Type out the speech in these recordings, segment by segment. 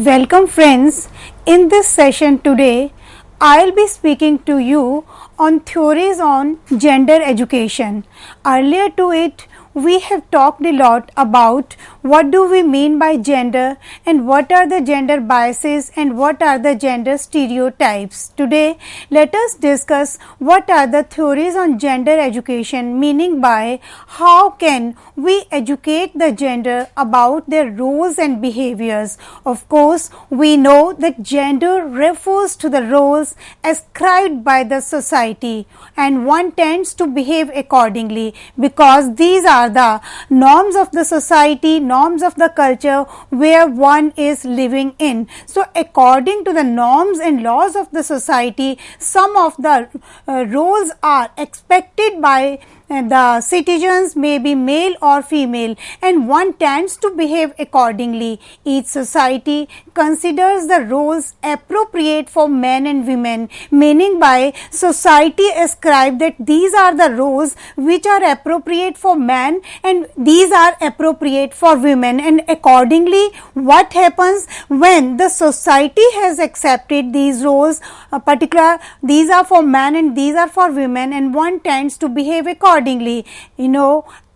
Welcome friends, in this session today I will be speaking to you on theories on gender education. Earlier to it we have talked a lot about what do we mean by gender and what are the gender biases and what are the gender stereotypes. Today let us discuss what are the theories on gender education, meaning by how can we educate the gender about their roles and behaviors. Of course, we know that gender refers to the roles ascribed by the society and one tends to behave accordingly because these are the norms of the society, norms of the culture where one is living in. So, according to the norms and laws of the society, some of the roles are expected by the citizens, may be male or female, and one tends to behave accordingly. Each society considers the roles appropriate for men and women, meaning by society ascribe that these are the roles which are appropriate for men and these are appropriate for women, and accordingly what happens when the society has accepted these roles, particular these are for men and these are for women, and one tends to behave accordingly.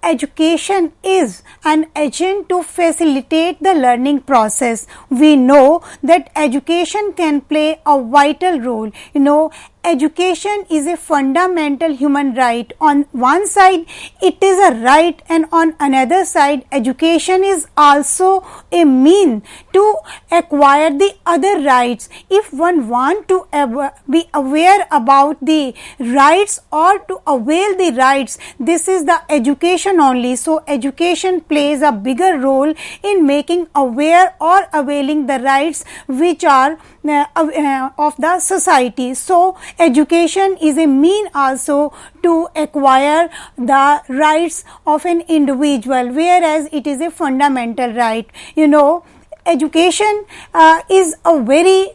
Education is an agent to facilitate the learning process. We know that education can play a vital role. Education is a fundamental human right. On one side it is a right, and on another side education is also a mean to acquire the other rights. If one want to be aware about the rights or to avail the rights, this is the education only. So education plays a bigger role in making aware or availing the rights which are of the society. So education is a mean also to acquire the rights of an individual, whereas it is a fundamental right. Education is a very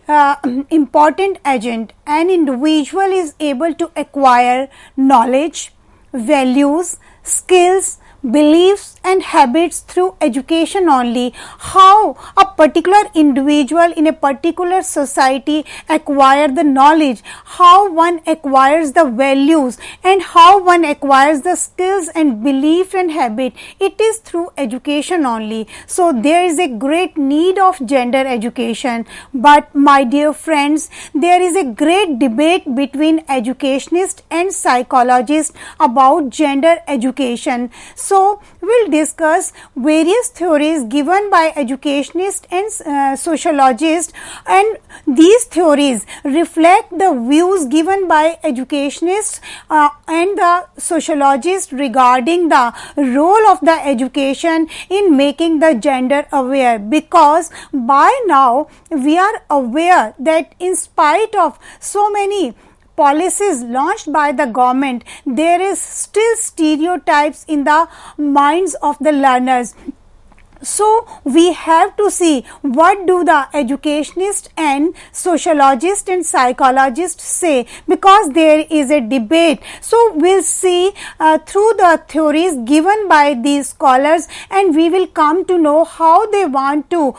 important agent. An individual is able to acquire knowledge, values, skills, beliefs and habits through education only. How a particular individual in a particular society acquire the knowledge, how one acquires the values and how one acquires the skills and belief and habit, it is through education only. So there is a great need of gender education, but my dear friends, there is a great debate between educationists and psychologists about gender education. So we'll discuss various theories given by educationists and sociologists, and these theories reflect the views given by educationists and the sociologists regarding the role of the education in making the gender aware, because by now we are aware that in spite of so many policies launched by the government, there is still stereotypes in the minds of the learners. So we have to see what do the educationists and sociologists and psychologists say, because there is a debate. So we'll see through the theories given by these scholars, and we will come to know how they want to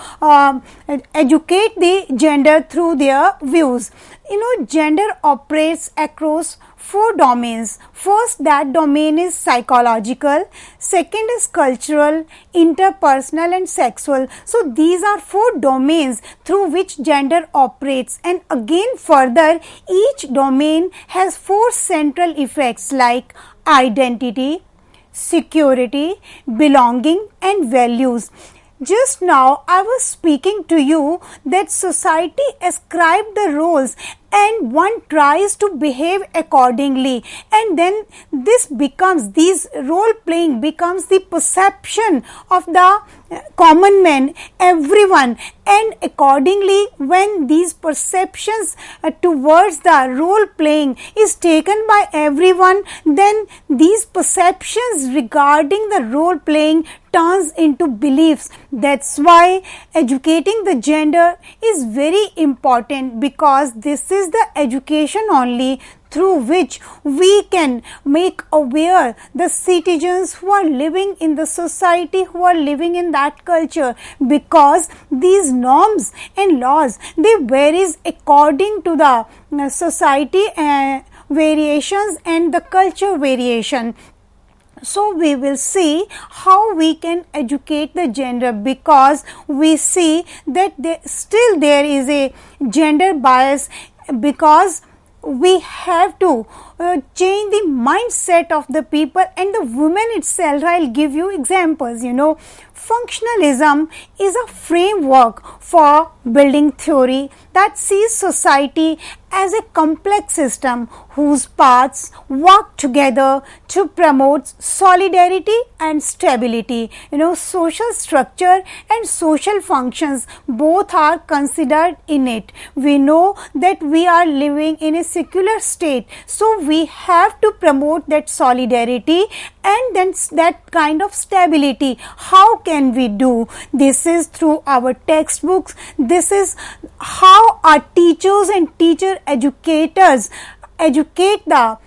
educate the gender through their views. Gender operates across 4 domains. First, that domain is psychological. Second is cultural, interpersonal and sexual. So these are 4 domains through which gender operates, and again further each domain has 4 central effects like identity, security, belonging and values. Just now I was speaking to you that society ascribed the roles and one tries to behave accordingly, and then this role playing becomes the perception of the common man, everyone, and accordingly when these perceptions towards the role playing is taken by everyone, then these perceptions regarding the role playing turns into beliefs. That's why educating the gender is very important, because this is the education only through which we can make aware the citizens who are living in the society, who are living in that culture, because these norms and laws, they varies according to the society variations and the culture variation. So we will see how we can educate the gender, because we see that still there is a gender bias, because we have to change the mindset of the people and the women itself. I'll give you examples. Functionalism is a framework for building theory that sees society as a complex system whose parts work together to promote solidarity and stability. Social structure and social functions both are considered in it. We know that we are living in a secular state, so we have to promote that solidarity and then that kind of stability. How can we do? This is through our textbooks. This is how our teachers and teacher educators educate the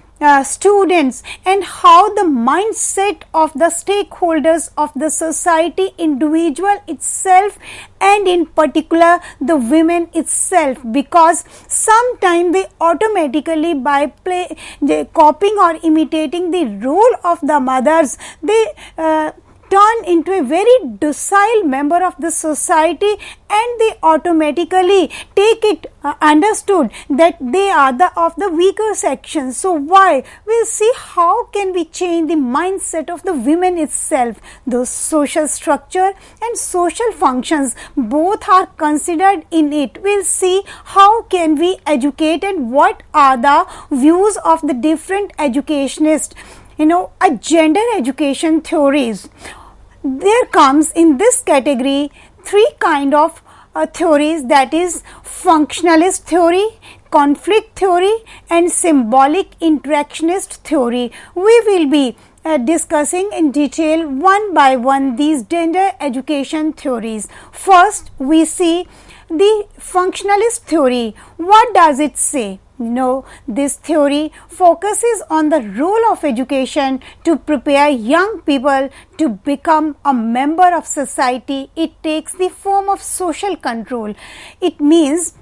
students, and how the mindset of the stakeholders of the society, individual itself, and in particular the women itself, because sometimes they automatically by copying or imitating the role of the mothers, they turn into a very docile member of the society, and they automatically take it understood that they are of the weaker section. So why? We'll see how can we change the mindset of the women itself. The social structure and social functions both are considered in it. We'll see how can we educate and what are the views of the different educationists. A gender education theories. There comes in this category three kind of theories, that is functionalist theory, conflict theory, and symbolic interactionist theory. We will be discussing in detail one by one these gender education theories. First, we see the functionalist theory. What does it say? This theory focuses on the role of education to prepare young people to become a member of society. It takes the form of social control. It means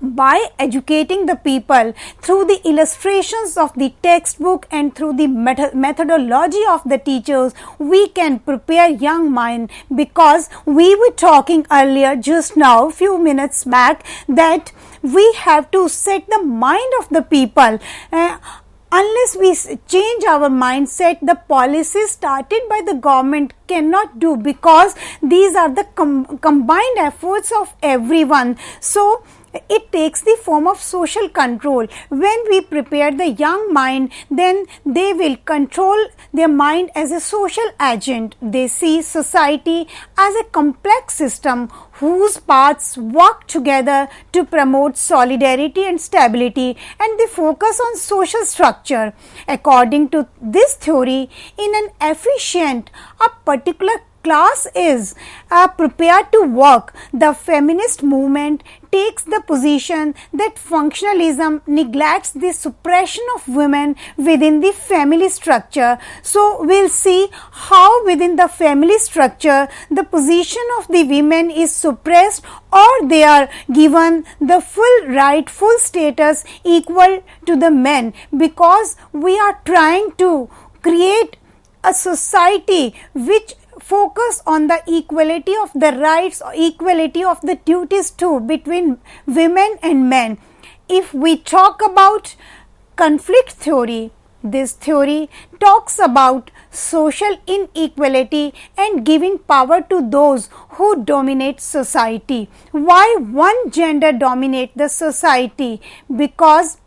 by educating the people through the illustrations of the textbook and through the methodology of the teachers, we can prepare young mind, because we were talking earlier just now few minutes back that we have to set the mind of the people. Unless we change our mindset, the policies started by the government cannot do, because these are the combined efforts of everyone. So it takes the form of social control. When we prepare the young mind, then they will control their mind as a social agent. They see society as a complex system whose parts work together to promote solidarity and stability, and they focus on social structure. According to this theory, in an efficient, a particular class is prepared to work. The feminist movement takes the position that functionalism neglects the suppression of women within the family structure. So we'll see how within the family structure the position of the women is suppressed, or they are given the full right, full status equal to the men, because we are trying to create a society which focus on the equality of the rights or equality of the duties too between women and men. If we talk about conflict theory, this theory talks about social inequality and giving power to those who dominate society. Why one gender dominates the society? Because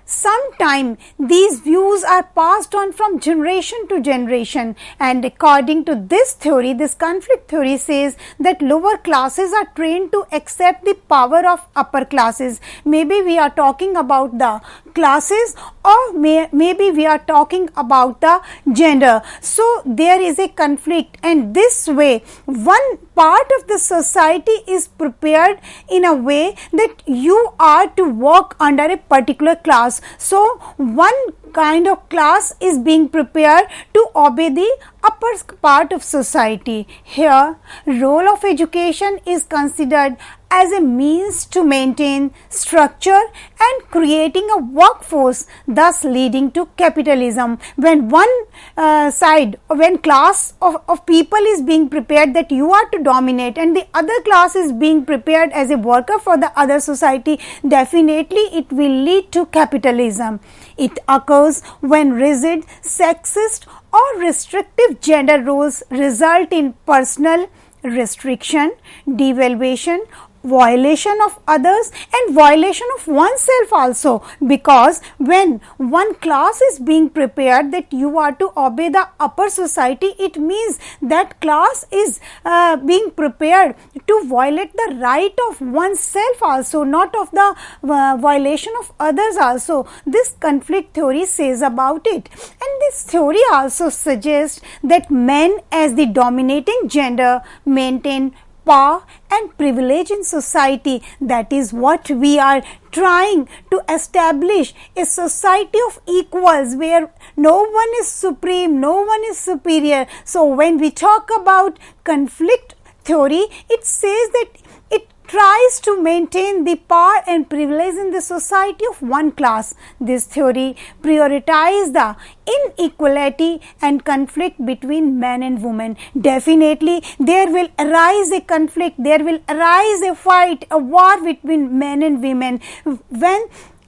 sometimes these views are passed on from generation to generation, and according to this theory, this conflict theory says that lower classes are trained to accept the power of upper classes. Maybe we are talking about the classes, or maybe we are talking about the gender. So there is a conflict, and this way one part of the society is prepared in a way that you are to work under a particular class. So, one kind of class is being prepared to obey the upper part of society. Here, role of education is considered as a means to maintain structure and creating a workforce, thus leading to capitalism. When one when class of people is being prepared that you are to dominate, and the other class is being prepared as a worker for the other society, definitely it will lead to capitalism. It occurs when rigid, sexist or restrictive gender roles result in personal restriction, devaluation, violation of others and violation of oneself also, because when one class is being prepared that you are to obey the upper society, it means that class is being prepared to violate the right of oneself also, not of the violation of others also. This conflict theory says about it, and this theory also suggests that men as the dominating gender maintain power and privilege in society. That is what we are trying to establish, a society of equals where no one is supreme, no one is superior. So, when we talk about conflict theory, it says that it tries to maintain the power and privilege in the society of one class. This theory prioritizes the inequality and conflict between men and women. Definitely there will arise a conflict, there will arise a fight, a war between men and women. When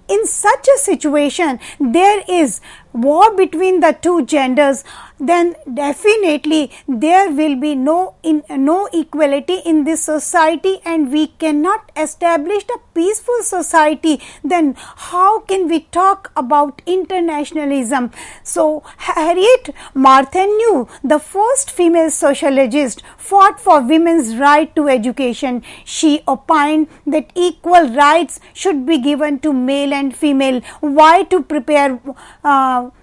in such a situation there is war between the two genders, then definitely there will be no equality in this society, and we cannot establish a peaceful society. Then how can we talk about internationalism? So, Harriet Martineau, the first female sociologist, fought for women's right to education. She opined that equal rights should be given to male and female. Why to prepare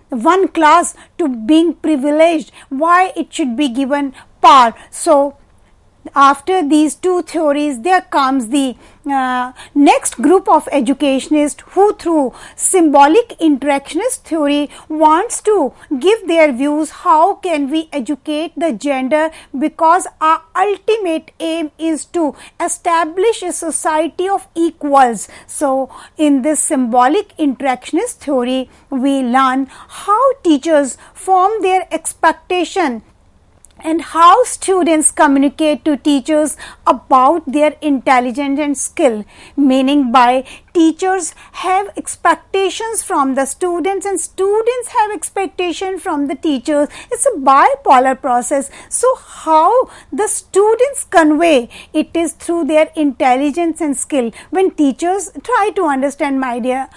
one class to being privileged? Why it should be given power? So, after these two theories, there comes the next group of educationists who through symbolic interactionist theory wants to give their views how can we educate the gender, because our ultimate aim is to establish a society of equals. So, in this symbolic interactionist theory, we learn how teachers form their expectation and how students communicate to teachers about their intelligence and skill, meaning by teachers have expectations from the students and students have expectation from the teachers. It's a bipolar process. So, how the students convey it is through their intelligence and skill. When teachers try to understand, my dear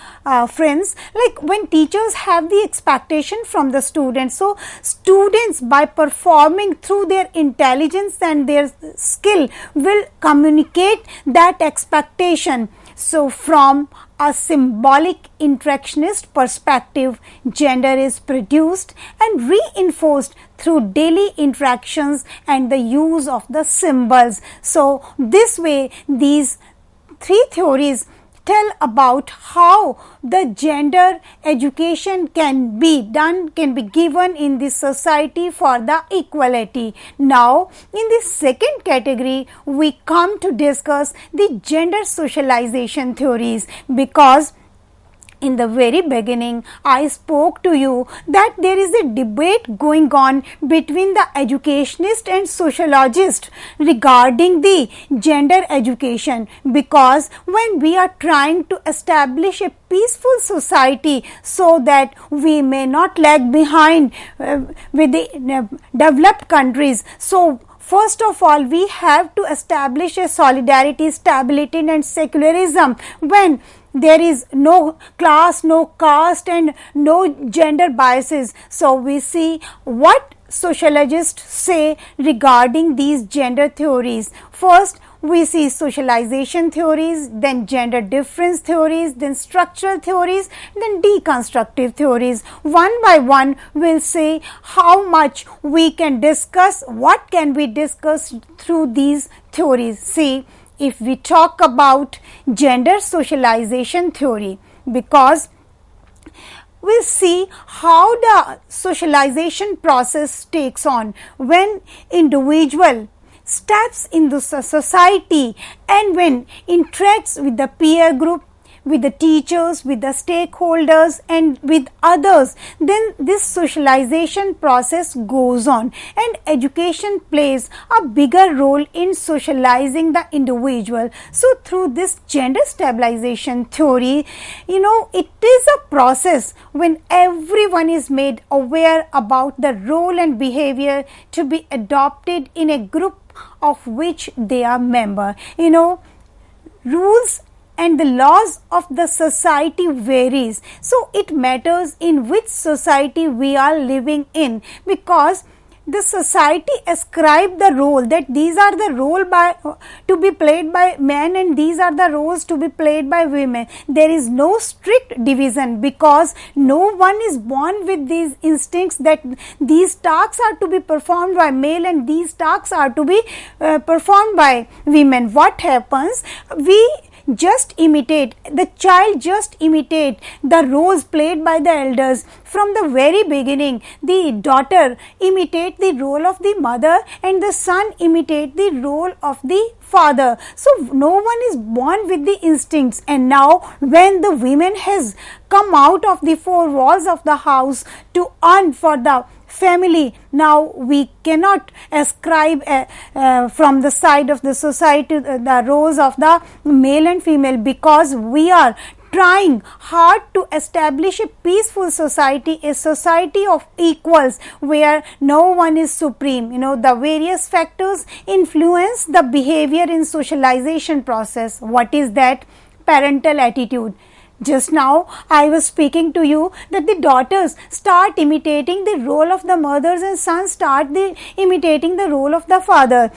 friends, like when teachers have the expectation from the students, so students by performing through their intelligence and their skill will communicate that expectation. So, from a symbolic interactionist perspective, gender is produced and reinforced through daily interactions and the use of the symbols. So, this way these three theories tell about how the gender education can be done, can be given in this society for the equality. Now, in the second category, we come to discuss the gender socialization theories, because in the very beginning, I spoke to you that there is a debate going on between the educationist and sociologist regarding the gender education, because when we are trying to establish a peaceful society so that we may not lag behind with the developed countries. So, first of all, we have to establish a solidarity, stability and secularism when there is no class, no caste and no gender biases. So, we see what sociologists say regarding these gender theories. First, we see socialization theories, then gender difference theories, then structural theories, then deconstructive theories. One by one, we'll say how much we can discuss, what can be discussed through these theories. See, if we talk about gender socialization theory, because we'll see how the socialization process takes on when individual steps in the society and when interacts with the peer group, with the teachers, with the stakeholders and with others, then this socialization process goes on, and education plays a bigger role in socializing the individual. So through this gender stabilization theory, it is a process when everyone is made aware about the role and behavior to be adopted in a group of which they are member. Rules and the laws of the society varies, so it matters in which society we are living in, because the society ascribe the role that these are the role to be played by men and these are the roles to be played by women. There is no strict division, because no one is born with these instincts that these tasks are to be performed by male and these tasks are to be performed by women. What happens? The child just imitate the roles played by the elders. From the very beginning, the daughter imitate the role of the mother and the son imitate the role of the father. So no one is born with the instincts, and now when the women has come out of the four walls of the house to earn for the family, now we cannot ascribe from the side of the society the roles of the male and female, because we are trying hard to establish a peaceful society, a society of equals where no one is supreme. The various factors influence the behavior in socialization process. What is that? Parental attitude. Just now I was speaking to you that the daughters start imitating the role of the mothers and sons start imitating the role of the father.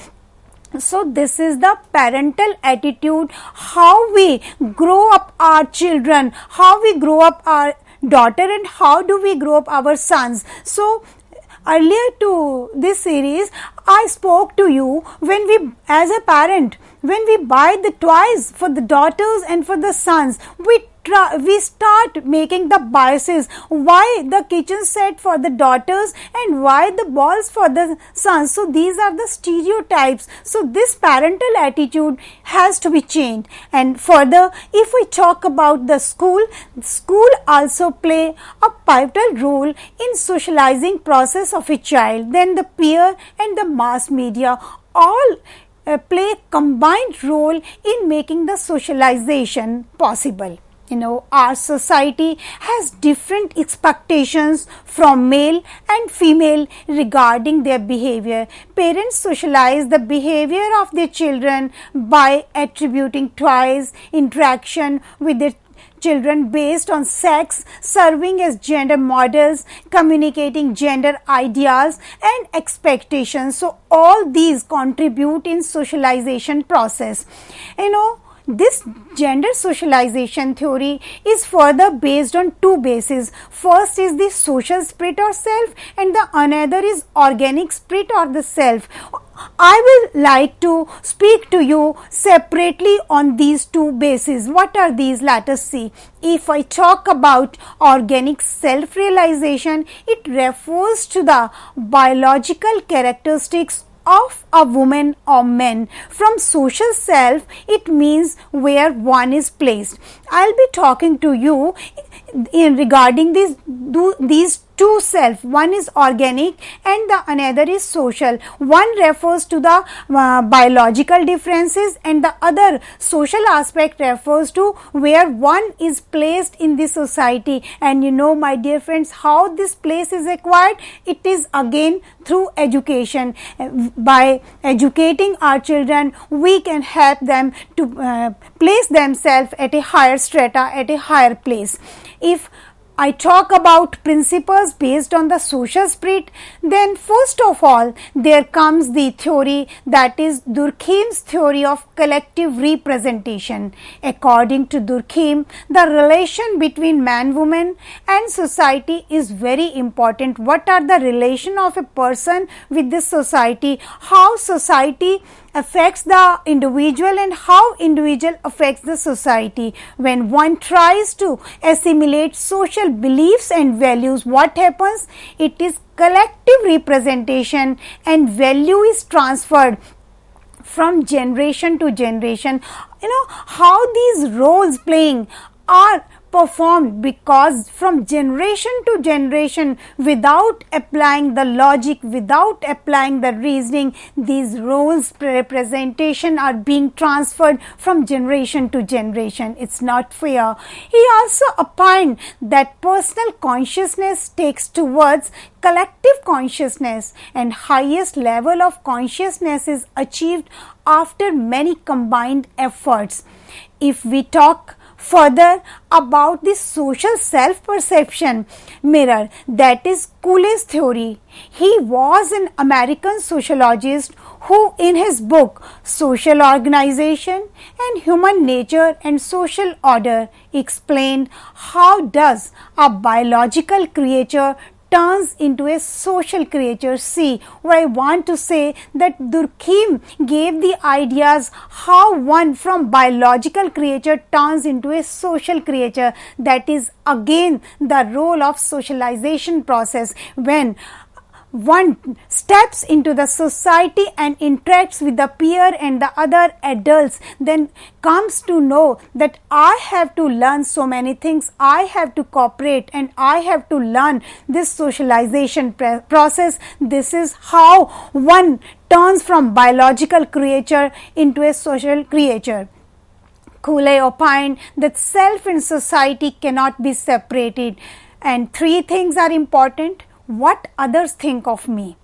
So this is the parental attitude, how we grow up our children, how we grow up our daughter and how do we grow up our sons. So earlier to this series, I spoke to you when we, as a parent, when we buy the toys for the daughters and for the sons, we start making the biases, why the kitchen set for the daughters and why the balls for the sons. So these are the stereotypes. So this parental attitude has to be changed. And further, if we talk about the school also play a pivotal role in socializing process of a child. Then the peer and the mass media all play a combined role in making the socialization possible. Our society has different expectations from male and female regarding their behavior. Parents socialize the behavior of their children by attributing toys, interaction with their children based on sex, serving as gender models, communicating gender ideas and expectations. So all these contribute in socialization process. This gender socialization theory is further based on two bases. First is the social spirit or self, and the another is organic spirit or the self. I will like to speak to you separately on these two bases. What are these? Let us see. If I talk about organic self-realization, it refers to the biological characteristics of a woman or man. From social self, it means where one is placed. I'll be talking to you regarding these two self. One is organic and the another is social. One refers to the biological differences and the other social aspect refers to where one is placed in the society. And my dear friends, how this place is acquired? It is again through education. By educating our children, we can help them to place themselves at a higher strata, at a higher place. If I talk about principles based on the social spirit, then first of all there comes the theory, that is Durkheim's theory of collective representation. According to Durkheim, the relation between man, woman and society is very important. What are the relation of a person with this society, how society affects the individual and how individual affects the society. When one tries to assimilate social beliefs and values, what happens? It is collective representation and value is transferred from generation to generation. How these roles playing are performed, because from generation to generation, without applying the logic, without applying the reasoning, these roles representation are being transferred from generation to generation. It's not fair. He also opined that personal consciousness takes towards collective consciousness, and highest level of consciousness is achieved after many combined efforts. If we talk further about the social self-perception mirror, that is Cooley's theory. He was an American sociologist who in his book Social Organization and Human Nature and Social Order explained how does a biological creature turns into a social creature. See, what I want to say, that Durkheim gave the ideas how one from biological creature turns into a social creature. That is again the role of socialization process. When one steps into the society and interacts with the peer and the other adults, then comes to know that I have to learn so many things, I have to cooperate and I have to learn this socialization process. This is how one turns from biological creature into a social creature. Cooley opined that self and society cannot be separated, and three things are important: what others think of me.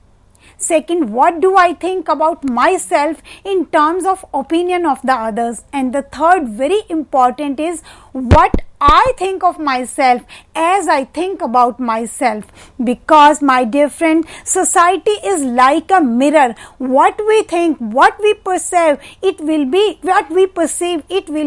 Second, what do I think about myself in terms of opinion of the others. And the third, very important, is what I think of myself as I think about myself. Because, my dear friend, society is like a mirror. What we think, what we perceive, it will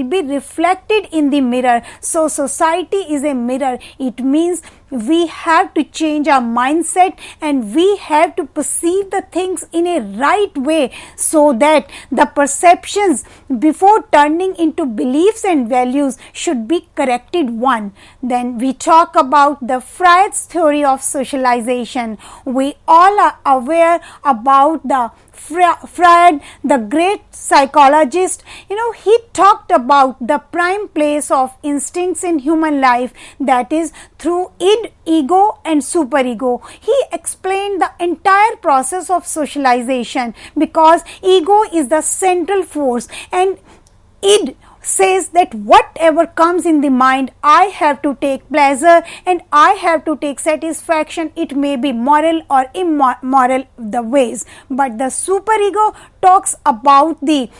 be reflected in the mirror. So society is a mirror. It means we have to change our mindset and we have to perceive the things in a right way, so that the perceptions before turning into beliefs and values should be corrected one. Then we talk about the Freud's theory of socialization. We all are aware about the Freud, the great psychologist. He talked about the prime place of instincts in human life, that is through id, ego and superego. He explained the entire process of socialization, because ego is the central force and id says that whatever comes in the mind, I have to take pleasure and I have to take satisfaction. It may be moral or immoral, the ways. But the superego talks about the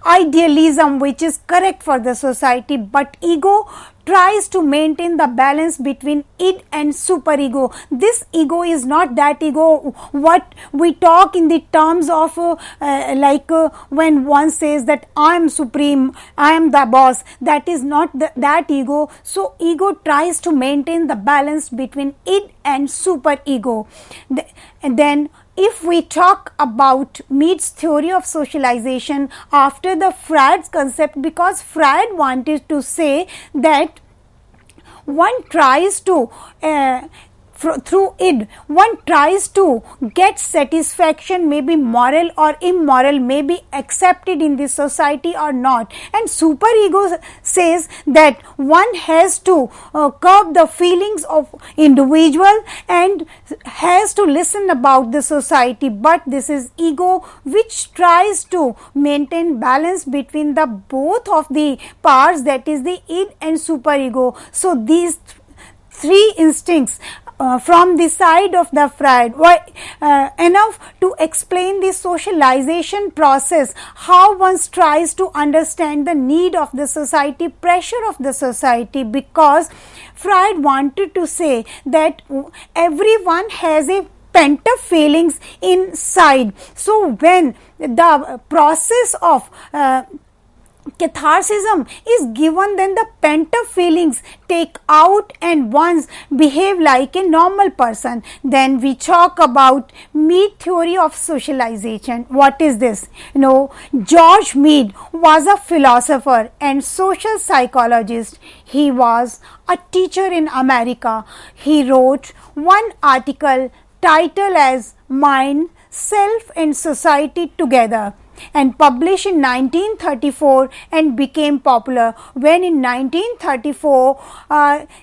idealism which is correct for the society, but ego tries to maintain the balance between id and superego. This ego is not that ego what we talk in the terms of when one says that I am supreme, I am the boss. That is not that ego. So ego tries to maintain the balance between id and superego. And then if we talk about Mead's theory of socialization after the Freud's concept, because Freud wanted to say that one tries to through id, one tries to get satisfaction, maybe moral or immoral, may be accepted in the society or not. And superego says that one has to curb the feelings of individual and has to listen about the society. But this is ego which tries to maintain balance between the both of the parts, that is the id and superego. So these three instincts from the side of the Freud, enough to explain the socialization process, how one tries to understand the need of the society, pressure of the society, because Freud wanted to say that everyone has a pent up feelings inside. So when the process of catharsism is given, then the pent up feelings take out and once behave like a normal person. Then we talk about Mead theory of socialization. What is this? George Mead was a philosopher and social psychologist. He was a teacher in America. He wrote one article titled as Mind, Self and Society Together, and published in 1934 and became popular when in 1934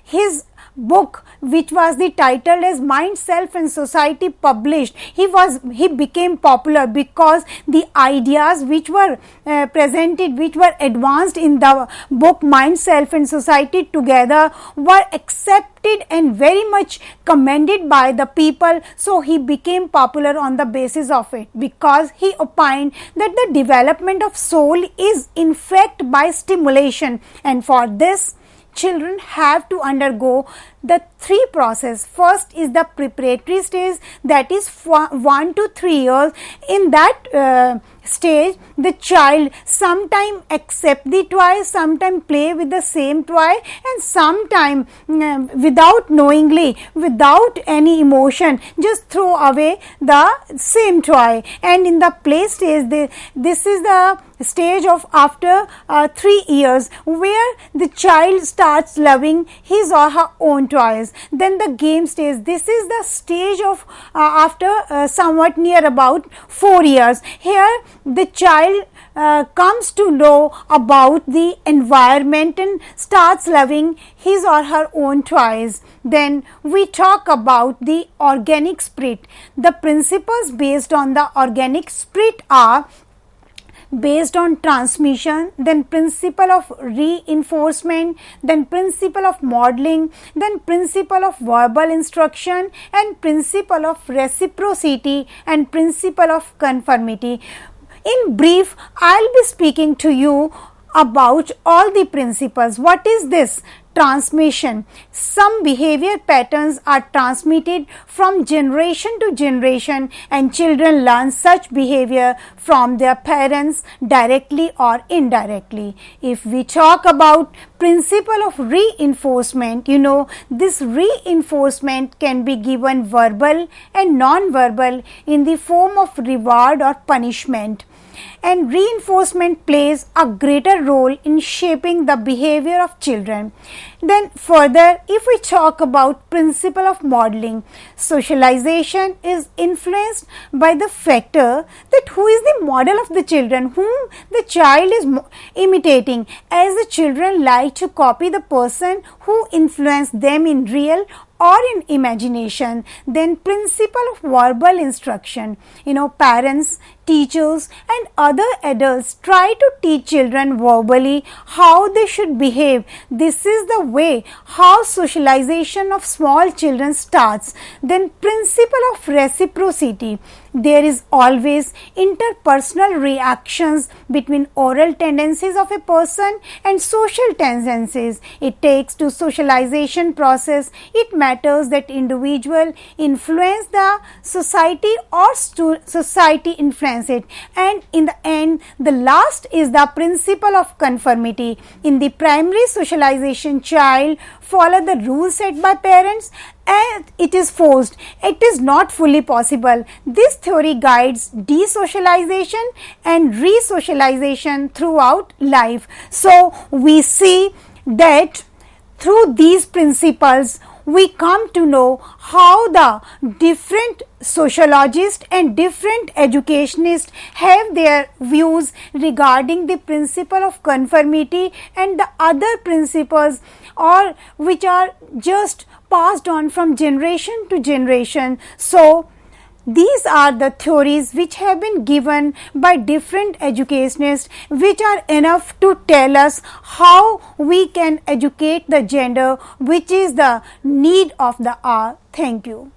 his book, which was the title as Mind, Self and Society, published. He became popular because the ideas which were presented, which were advanced in the book Mind, Self and Society Together, were accepted and very much commended by the people. So he became popular on the basis of it, because he opined that the development of soul is in fact by stimulation, and for this children have to undergo the three process. First is the preparatory stage, that is 1 to 3 years. In that stage, the child sometime accept the toy, sometime play with the same toy, and sometime without knowingly, without any emotion, just throw away the same toy. And in the play stage, this is the stage of after 3 years, where the child starts loving his or her own toys. Then the game stage, this is the stage of after somewhat near about 4 years. Here the child comes to know about the environment and starts loving his or her own toys. Then we talk about the organic spirit. The principles based on the organic spirit are based on transmission, then principle of reinforcement, then principle of modeling, then principle of verbal instruction, and principle of reciprocity, and principle of conformity. In brief, I'll be speaking to you about all the principles. What is this? Transmission. Some behavior patterns are transmitted from generation to generation, and children learn such behavior from their parents directly or indirectly. If we talk about principle of reinforcement, this reinforcement can be given verbal and non-verbal in the form of reward or punishment. And reinforcement plays a greater role in shaping the behavior of children. Then further, if we talk about principle of modeling, socialization is influenced by the factor that who is the model of the children, whom the child is imitating, as the children like to copy the person who influenced them in real or in imagination. Then principle of verbal instruction, parents, teachers and other adults try to teach children verbally how they should behave. This is the way how socialization of small children starts. Then principle of reciprocity. There is always interpersonal reactions between oral tendencies of a person and social tendencies. It takes to socialization process. It matters that individual influence the society or society influence it. And in the end, the last is the principle of conformity. In the primary socialization, child follow the rules set by parents and it is forced. It is not fully possible. This theory guides desocialization and resocialization throughout life. So we see that through these principles we come to know how the different sociologists and different educationists have their views regarding the principle of conformity and the other principles or which are just passed on from generation to generation. So These are the theories which have been given by different educationists, which are enough to tell us how we can educate the gender, which is the need of the hour. Thank you.